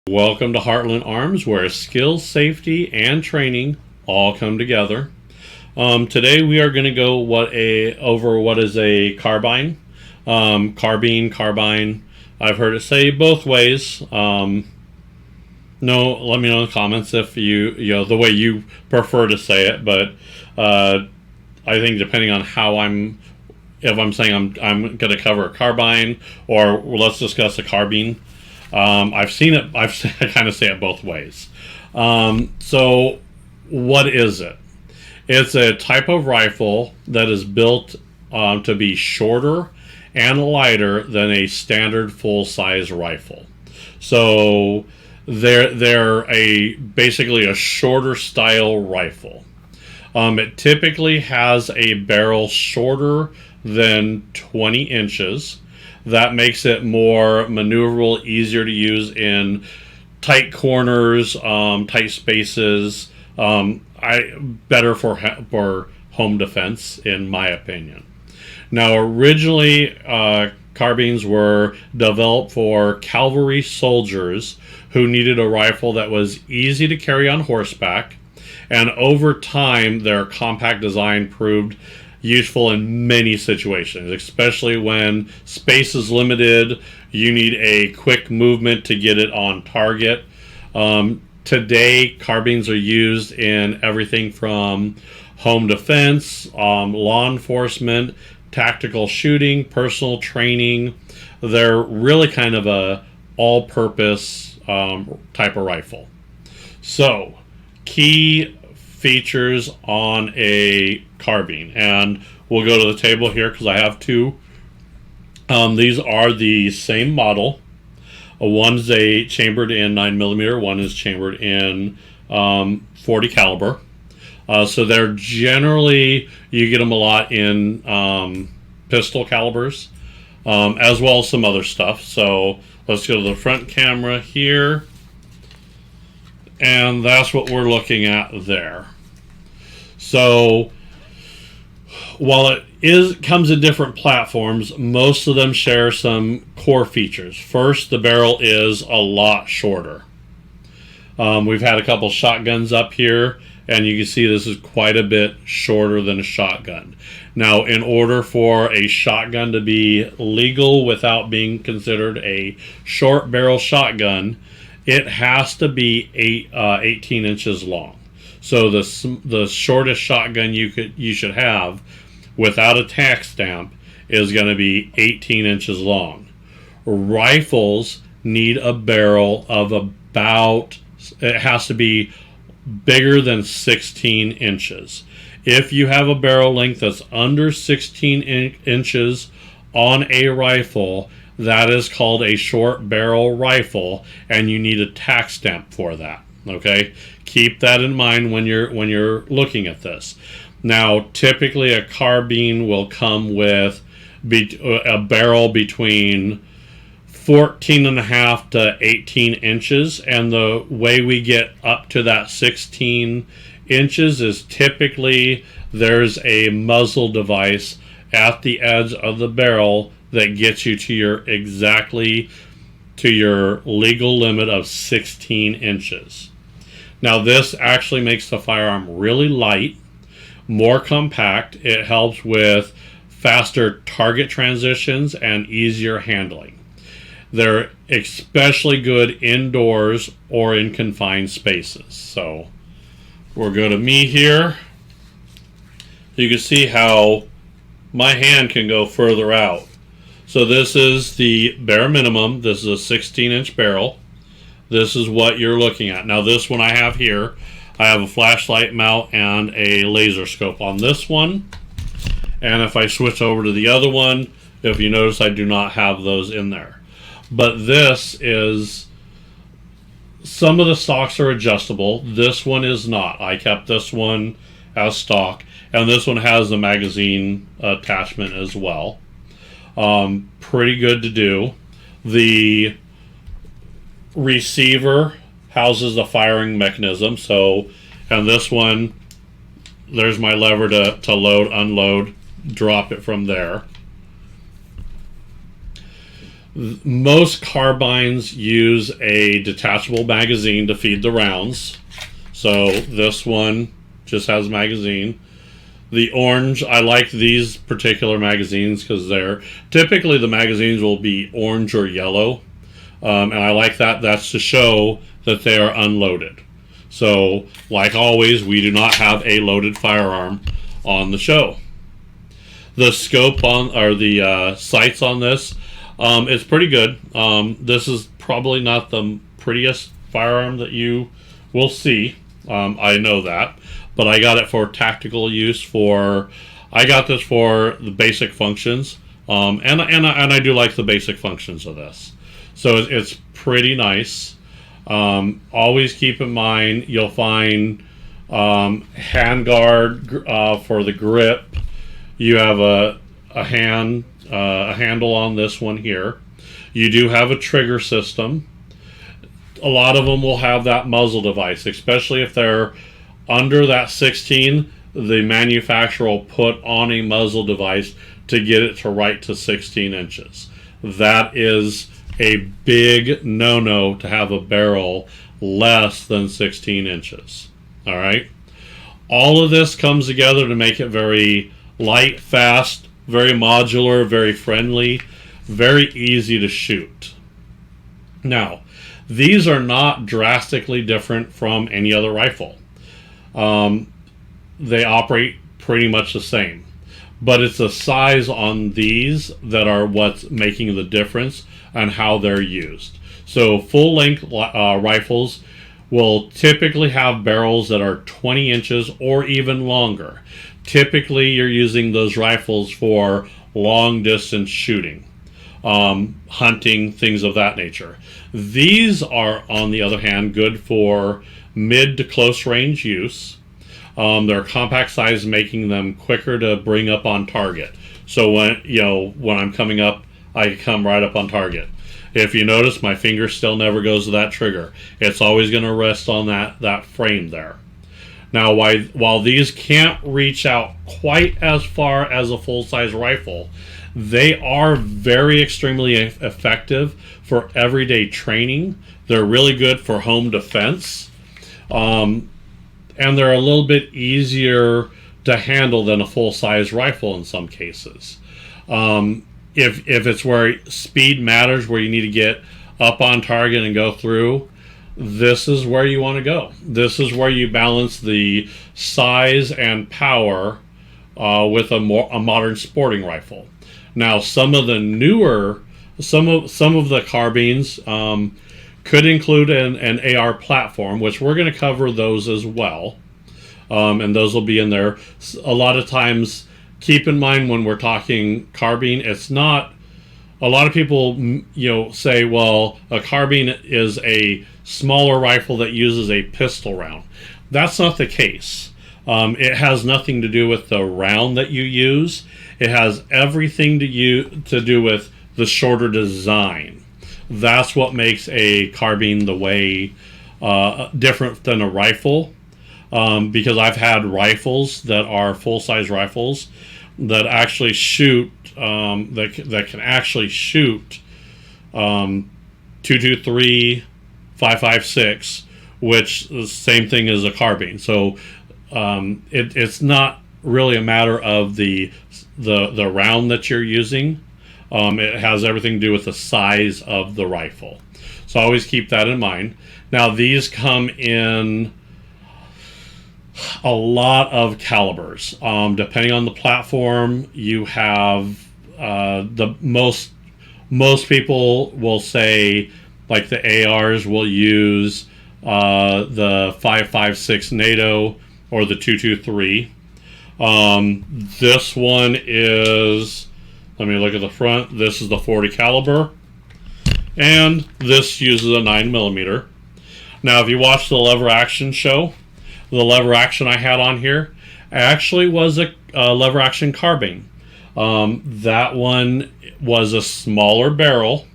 Welcome to Heartland Arms, where skills, safety, and training all come together. Today we are going to go over what is a carbine, carbine. I've heard it say both ways. Let me know in the comments if the way you prefer to say it. But I think depending on if I'm saying I'm going to cover a carbine, or let's discuss a carbine. I've seen it. I kind of say it both ways. So, what is it? It's a type of rifle that is built to be shorter and lighter than a standard full-size rifle. So, they're basically a shorter style rifle. It typically has a barrel shorter than 20 inches. That makes it more maneuverable, easier to use in tight corners, tight spaces. Better for home defense, in my opinion. Now, originally, carbines were developed for cavalry soldiers who needed a rifle that was easy to carry on horseback, and over time, their compact design proved useful in many situations, especially when space is limited. You need a quick movement to get it on target. Today, carbines are used in everything from home defense, law enforcement, tactical shooting, personal training. They're really kind of a all-purpose type of rifle. So, key features on a carbine, and we'll go to the table here because I have two. These are the same model. One's chambered in 9mm, one is chambered in 40 caliber. So they're generally, you get them a lot in pistol calibers, as well as some other stuff. So let's go to the front camera here. And that's what we're looking at there. So, while it comes in different platforms, most of them share some core features. First, the barrel is a lot shorter. We've had a couple shotguns up here, and you can see this is quite a bit shorter than a shotgun. Now, in order for a shotgun to be legal without being considered a short barrel shotgun, it has to be 18 inches long. So the shortest shotgun you should have without a tax stamp is going to be 18 inches long. Rifles need a barrel of it has to be bigger than 16 inches. If you have a barrel length that's under 16 inches on a rifle, that is called a short barrel rifle, and you need a tax stamp for that. Okay, keep that in mind when you're looking at this. Now, typically a carbine will come with a barrel between 14.5 to 18 inches, and the way we get up to that 16 inches is typically there's a muzzle device at the edge of the barrel that gets you to your legal limit of 16 inches. Now, this actually makes the firearm really light, more compact. It helps with faster target transitions and easier handling. They're especially good indoors or in confined spaces. So we'll go to me here. You can see how my hand can go further out. So this is the bare minimum. This is a 16-inch barrel. This is what you're looking at. Now, this one I have here, I have a flashlight mount and a laser scope on this one. And if I switch over to the other one, if you notice, I do not have those in there. But this is, some of the stocks are adjustable. This one is not. I kept this one as stock. And this one has the magazine attachment as well. Pretty good to do. The receiver houses the firing mechanism. So, and this one, there's my lever to load, unload, drop it from there. Most carbines use a detachable magazine to feed the rounds. So this one just has a magazine. The orange, I like these particular magazines because they're typically the magazines will be orange or yellow. And I like that. That's to show that they are unloaded. So, like always, we do not have a loaded firearm on the show. The scope on, or the sights on this, is pretty good. This is probably not the prettiest firearm that you will see. I know that, but I got it for tactical use. I got this for the basic functions, and I do like the basic functions of this. So it's pretty nice. Always keep in mind you'll find handguard for the grip. You have a handle on this one here. You do have a trigger system. A lot of them will have that muzzle device, especially if they're under that 16. The manufacturer will put on a muzzle device to get it to right to 16 inches. That is a big no-no to have a barrel less than 16 inches. All right. All of this comes together to make it very light, fast, very modular, very friendly, very easy to shoot. Now, these are not drastically different from any other rifle. They operate pretty much the same, but it's the size on these that are what's making the difference on how they're used. So full-length rifles will typically have barrels that are 20 inches or even longer. Typically, you're using those rifles for long-distance shooting, hunting, things of that nature. These are, on the other hand, good for mid to close range use. They're compact size, making them quicker to bring up on target. So when I'm coming up, I come right up on target. If you notice, my finger still never goes to that trigger. It's always going to rest on that frame there. Now, while these can't reach out quite as far as a full-size rifle, they are very extremely effective for everyday training. They're really good for home defense. And they're a little bit easier to handle than a full-size rifle in some cases. If it's where speed matters, where you need to get up on target and go through, this is where you want to go. This is where you balance the size and power with a modern sporting rifle. Now, some of the newer, some of the carbines could include an AR platform, which we're going to cover those as well, and those will be in there. A lot of times, keep in mind when we're talking carbine, it's not. A lot of people, say, well, a carbine is a smaller rifle that uses a pistol round. That's not the case. It has nothing to do with the round that you use. It has everything to do with the shorter design. That's what makes a carbine the way different than a rifle. Because I've had rifles that are full-size rifles that actually shoot. That can actually shoot 223, 5.56, which is the same thing as a carbine. So it's not really a matter of the round that you're using. It has everything to do with the size of the rifle. So always keep that in mind. Now these come in a lot of calibers. Depending on the platform, you have the most people will say, like the ARs will use the 5.56 NATO or the 223. This one is, let me look at the front. This is the 40 caliber, and this uses a 9mm. Now, if you watch the lever action show, the lever action I had on here actually was a lever action carbine. That one was a smaller barrel,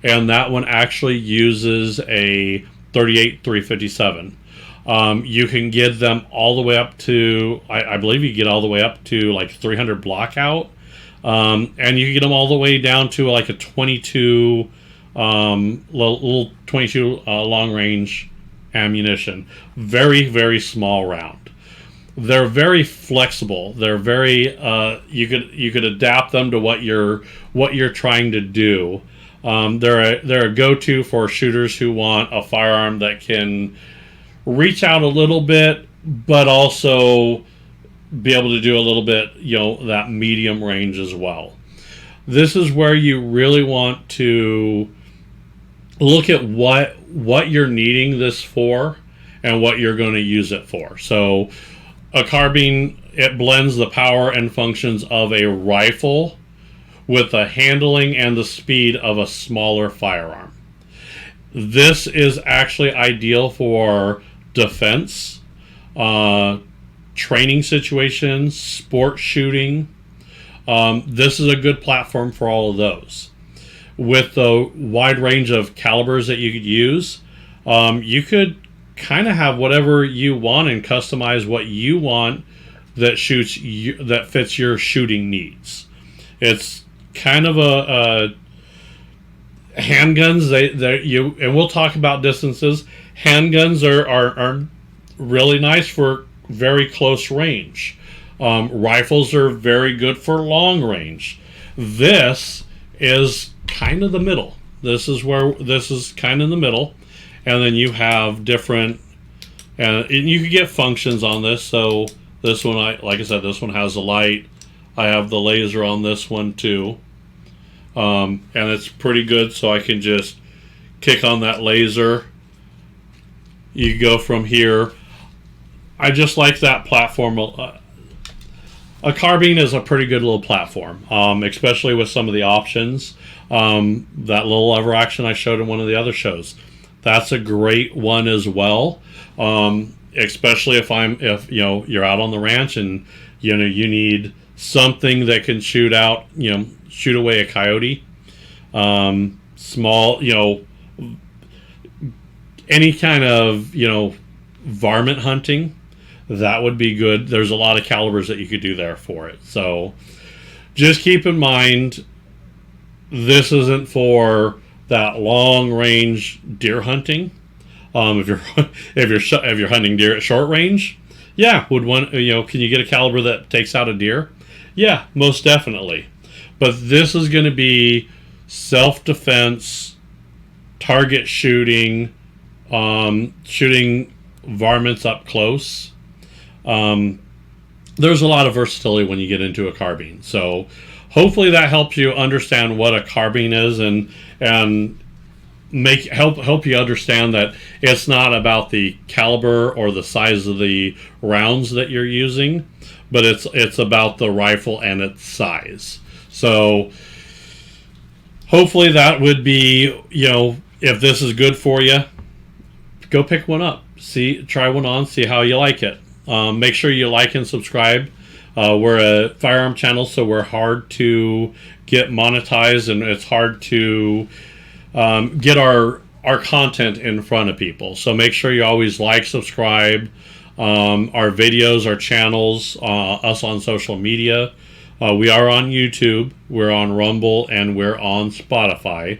and that one actually uses a 38-357. You can get them all the way up to, I believe you get all the way up to like 300 block out. And you can get them all the way down to like a 22, little 22 long range ammunition. Very, very small round. They're very flexible. They're very you could adapt them to what you're trying to do. They're a go-to for shooters who want a firearm that can reach out a little bit, but also be able to do a little bit, that medium range as well. This is where you really want to look at what you're needing this for and what you're going to use it for. So a carbine, it blends the power and functions of a rifle with the handling and the speed of a smaller firearm. This is actually ideal for defense, training situations, sport shooting. This is a good platform for all of those. With the wide range of calibers that you could use, you could kind of have whatever you want and customize what you want that that fits your shooting needs. It's kind of a handguns. And we'll talk about distances. Handguns are really nice for very close range. Rifles are very good for long range. This is kind of the middle. This is kind of the middle, and then you have different, and you can get functions on this. So this one, like I said, this one has a light. I have the laser on this one too, and it's pretty good. So I can just kick on that laser. You go from here. I just like that platform. A carbine is a pretty good little platform, especially with some of the options. That little lever action I showed in one of the other shows, that's a great one as well. Especially if you're out on the ranch and you need something that can shoot away a coyote, small, any kind of varmint hunting. That would be good. There's a lot of calibers that you could do there for it. So just keep in mind, this isn't for that long range deer hunting. If you're hunting deer at short range, yeah, can you get a caliber that takes out a deer? Yeah, most definitely. But this is going to be self-defense, target shooting, shooting varmints up close. There's a lot of versatility when you get into a carbine. So hopefully that helps you understand what a carbine is and help you understand that it's not about the caliber or the size of the rounds that you're using, but it's about the rifle and its size. So hopefully that would be, if this is good for you, go pick one up. Try one on, see how you like it. Make sure you like and subscribe. We're a firearm channel, so we're hard to get monetized, and it's hard to get our content in front of people. So make sure you always like, subscribe, our videos, our channels, us on social media. We are on YouTube, we're on Rumble, and we're on Spotify.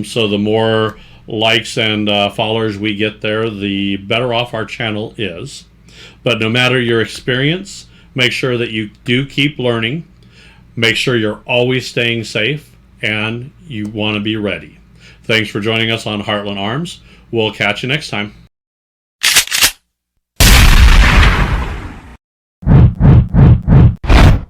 So the more likes and followers we get there, the better off our channel is. But no matter your experience, make sure that you do keep learning. Make sure you're always staying safe, and you want to be ready. Thanks for joining us on Heartland Arms. We'll catch you next time.